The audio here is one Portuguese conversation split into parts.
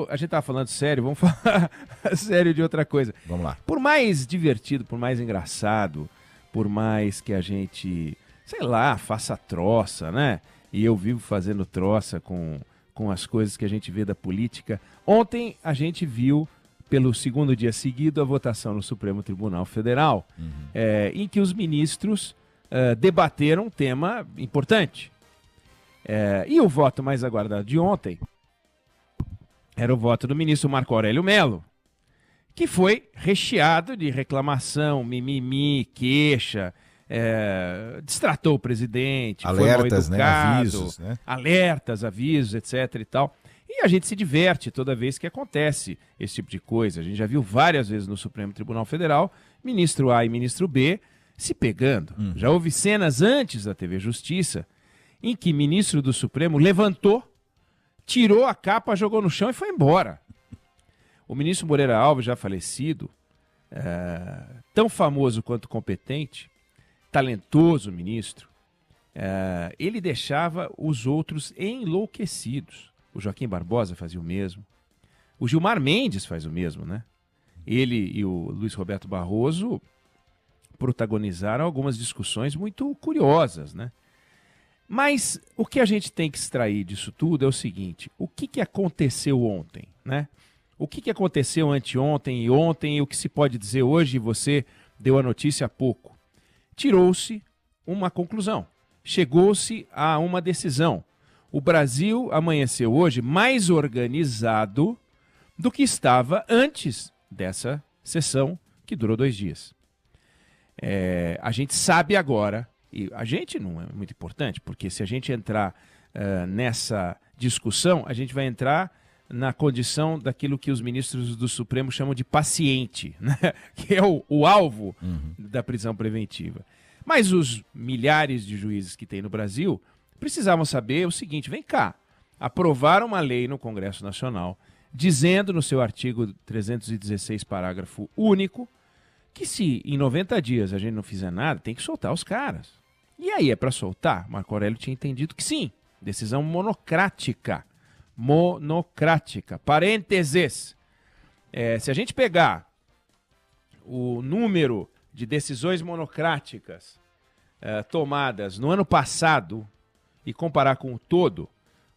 a gente tava falando sério, vamos falar sério de outra coisa. Vamos lá. Por mais divertido, por mais engraçado, por mais que a gente, sei lá, faça troça, né? E eu vivo fazendo troça com as coisas que a gente vê da política. Ontem a gente viu, pelo segundo dia seguido, a votação no Supremo Tribunal Federal, em que os ministros debateram um tema importante. E o voto mais aguardado de ontem era o voto do ministro Marco Aurélio Mello, que foi recheado de reclamação, mimimi, queixa, destratou o presidente, alertas, foi mal educado, né? Avisos, né? alertas, avisos, etc. e tal. E a gente se diverte toda vez que acontece esse tipo de coisa. A gente já viu várias vezes no Supremo Tribunal Federal, ministro A e ministro B se pegando. Já houve cenas antes da TV Justiça em que ministro do Supremo levantou, tirou a capa, jogou no chão e foi embora. O ministro Moreira Alves, já falecido, tão famoso quanto competente, talentoso ministro, ele deixava os outros enlouquecidos. O Joaquim Barbosa fazia o mesmo. O Gilmar Mendes faz o mesmo, né? Ele e o Luiz Roberto Barroso protagonizaram algumas discussões muito curiosas, né? Mas o que a gente tem que extrair disso tudo é o seguinte: o que aconteceu ontem, né? O que aconteceu anteontem e ontem, e o que se pode dizer hoje, e você deu a notícia há pouco. Tirou-se uma conclusão, chegou-se a uma decisão. O Brasil amanheceu hoje mais organizado do que estava antes dessa sessão, que durou 2 dias. A gente sabe agora, e a gente não é muito importante, porque se a gente entrar nessa discussão, a gente vai entrar na condição daquilo que os ministros do Supremo chamam de paciente, né? Que é o alvo da prisão preventiva. Mas os milhares de juízes que tem no Brasil precisavam saber o seguinte: vem cá, aprovaram uma lei no Congresso Nacional dizendo no seu artigo 316, parágrafo único, que se em 90 dias a gente não fizer nada, tem que soltar os caras. E aí é para soltar? Marco Aurélio tinha entendido que sim, decisão monocrática. Monocrática. Parênteses. Se a gente pegar o número de decisões monocráticas tomadas no ano passado e comparar com o todo,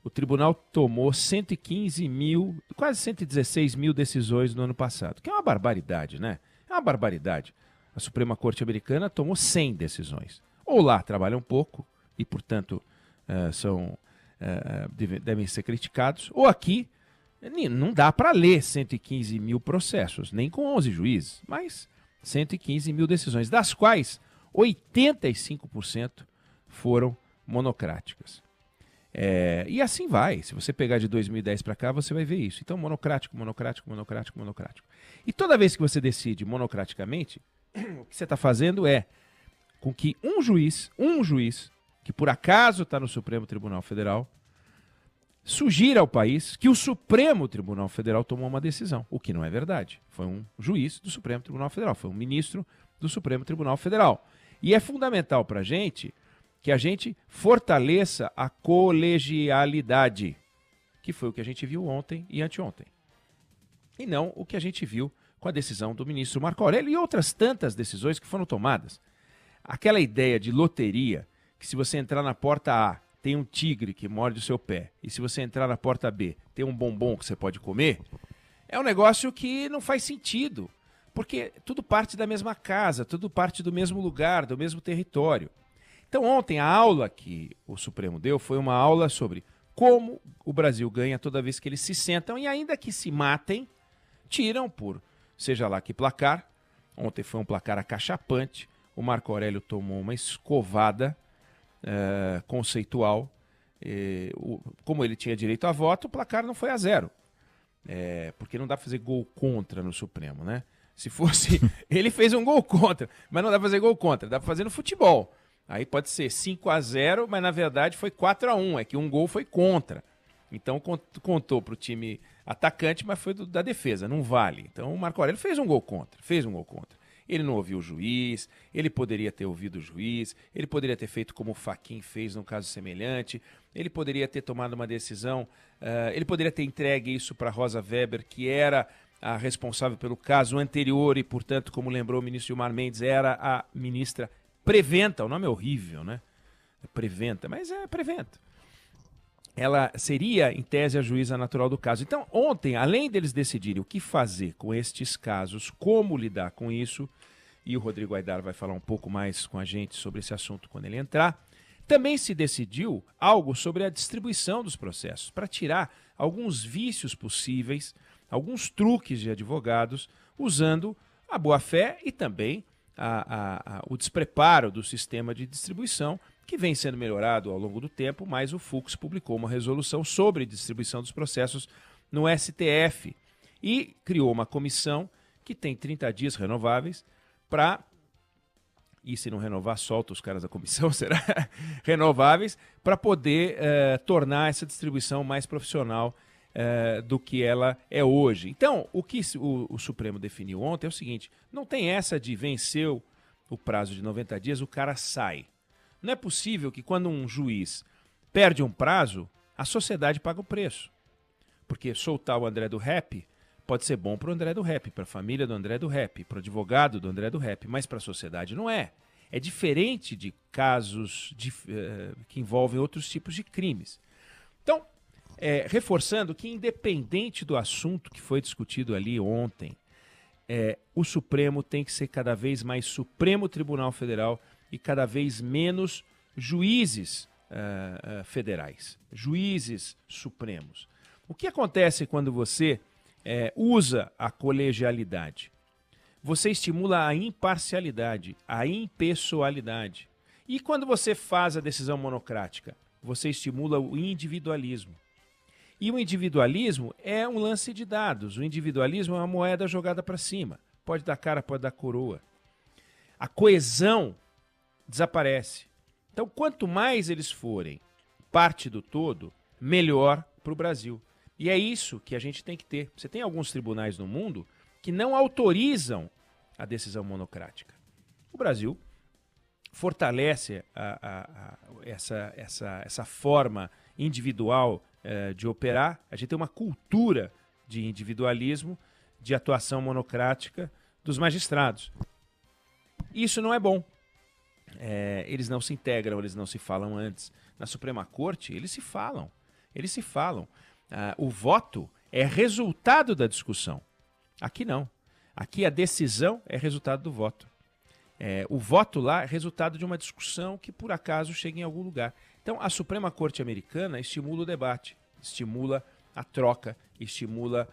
o tribunal tomou 115 mil, quase 116 mil decisões no ano passado, que é uma barbaridade, né? É uma barbaridade. A Suprema Corte Americana tomou 100 decisões. Ou lá trabalham pouco e, portanto, devem ser criticados, ou aqui não dá para ler 115 mil processos, nem com 11 juízes, mas 115 mil decisões, das quais 85% foram monocráticas. E assim vai. Se você pegar de 2010 para cá, você vai ver isso. Então, monocrático, monocrático, monocrático, monocrático. E toda vez que você decide monocraticamente, o que você está fazendo é com que um juiz, que por acaso está no Supremo Tribunal Federal, sugira ao país que o Supremo Tribunal Federal tomou uma decisão, o que não é verdade. Foi um juiz do Supremo Tribunal Federal, foi um ministro do Supremo Tribunal Federal. E é fundamental para a gente que a gente fortaleça a colegialidade, que foi o que a gente viu ontem e anteontem. E não o que a gente viu com a decisão do ministro Marco Aurélio e outras tantas decisões que foram tomadas. Aquela ideia de loteria, que se você entrar na porta A, tem um tigre que morde o seu pé, e se você entrar na porta B, tem um bombom que você pode comer, é um negócio que não faz sentido, porque tudo parte da mesma casa, tudo parte do mesmo lugar, do mesmo território. Então ontem a aula que o Supremo deu foi uma aula sobre como o Brasil ganha toda vez que eles se sentam e ainda que se matem, tiram por seja lá que placar. Ontem foi um placar acachapante, o Marco Aurélio tomou uma escovada conceitual. Como ele tinha direito a voto, o placar não foi a 0. Porque não dá para fazer gol contra no Supremo, né? Se fosse... ele fez um gol contra, mas não dá para fazer gol contra, dá para fazer no futebol. Aí pode ser 5-0, mas na verdade foi 4-1, é que um gol foi contra. Então contou para o time atacante, mas foi da defesa, não vale. Então o Marco Aurélio fez um gol contra. Ele não ouviu o juiz, ele poderia ter ouvido o juiz, ele poderia ter feito como o Fachin fez num caso semelhante, ele poderia ter tomado uma decisão, ele poderia ter entregue isso para Rosa Weber, que era a responsável pelo caso anterior e, portanto, como lembrou o ministro Gilmar Mendes, era a ministra Preventa. O nome é horrível, né? Preventa, mas é Preventa. Ela seria, em tese, a juíza natural do caso. Então, ontem, além deles decidirem o que fazer com estes casos, como lidar com isso, e o Rodrigo Aidar vai falar um pouco mais com a gente sobre esse assunto quando ele entrar, também se decidiu algo sobre a distribuição dos processos, para tirar alguns vícios possíveis, alguns truques de advogados, usando a boa-fé e também o despreparo do sistema de distribuição, que vem sendo melhorado ao longo do tempo, mas o Fux publicou uma resolução sobre distribuição dos processos no STF e criou uma comissão que tem 30 dias renováveis para, e se não renovar, solta os caras da comissão, será? Renováveis, para poder tornar essa distribuição mais profissional do que ela é hoje. Então, o que o Supremo definiu ontem é o seguinte: não tem essa de venceu o prazo de 90 dias, o cara sai. Não é possível que quando um juiz perde um prazo, a sociedade paga o preço. Porque soltar o André do Rap pode ser bom para o André do Rap, para a família do André do Rap, para o advogado do André do Rap, mas para a sociedade não é. É diferente de casos que envolvem outros tipos de crimes. Então, reforçando que, independente do assunto que foi discutido ali ontem, o Supremo tem que ser cada vez mais Supremo Tribunal Federal e cada vez menos juízes federais, juízes supremos. O que acontece quando você usa a colegialidade? Você estimula a imparcialidade, a impessoalidade. E quando você faz a decisão monocrática? Você estimula o individualismo. E o individualismo é um lance de dados. O individualismo é uma moeda jogada para cima. Pode dar cara, pode dar coroa. A coesão desaparece. Então, quanto mais eles forem parte do todo, melhor para o Brasil. E é isso que a gente tem que ter. Você tem alguns tribunais no mundo que não autorizam a decisão monocrática. O Brasil fortalece essa forma individual de operar. A gente tem uma cultura de individualismo, de atuação monocrática dos magistrados. Isso não é bom. Eles não se integram, eles não se falam antes. Na Suprema Corte, eles se falam. Eles se falam. O voto é resultado da discussão. Aqui não. Aqui a decisão é resultado do voto. O voto lá é resultado de uma discussão que, por acaso, chega em algum lugar. Então, a Suprema Corte Americana estimula o debate, estimula a troca, estimula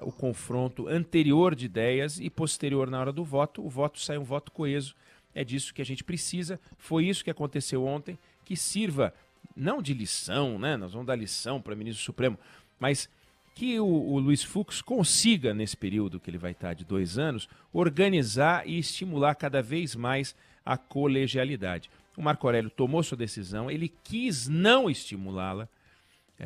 o confronto anterior de ideias e posterior na hora do voto. O voto sai um voto coeso. É disso que a gente precisa. Foi isso que aconteceu ontem, que sirva não de lição, né? Nós vamos dar lição para o ministro Supremo, mas que o Luiz Fux consiga, nesse período que ele vai estar de 2 anos, organizar e estimular cada vez mais a colegialidade. O Marco Aurélio tomou sua decisão, ele quis não estimulá-la,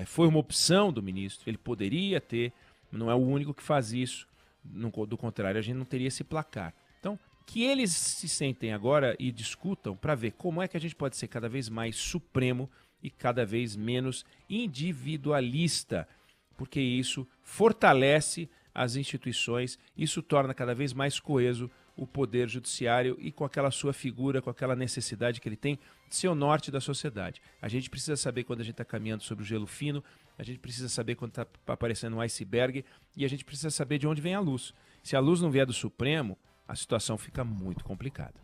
foi uma opção do ministro, ele poderia ter, não é o único que faz isso, do contrário, a gente não teria esse placar. Então, que eles se sentem agora e discutam para ver como é que a gente pode ser cada vez mais supremo e cada vez menos individualista, porque isso fortalece as instituições, isso torna cada vez mais coeso o poder judiciário e com aquela sua figura, com aquela necessidade que ele tem de ser o norte da sociedade. A gente precisa saber quando a gente está caminhando sobre o gelo fino, a gente precisa saber quando está aparecendo um iceberg e a gente precisa saber de onde vem a luz. Se a luz não vier do Supremo, a situação fica muito complicada.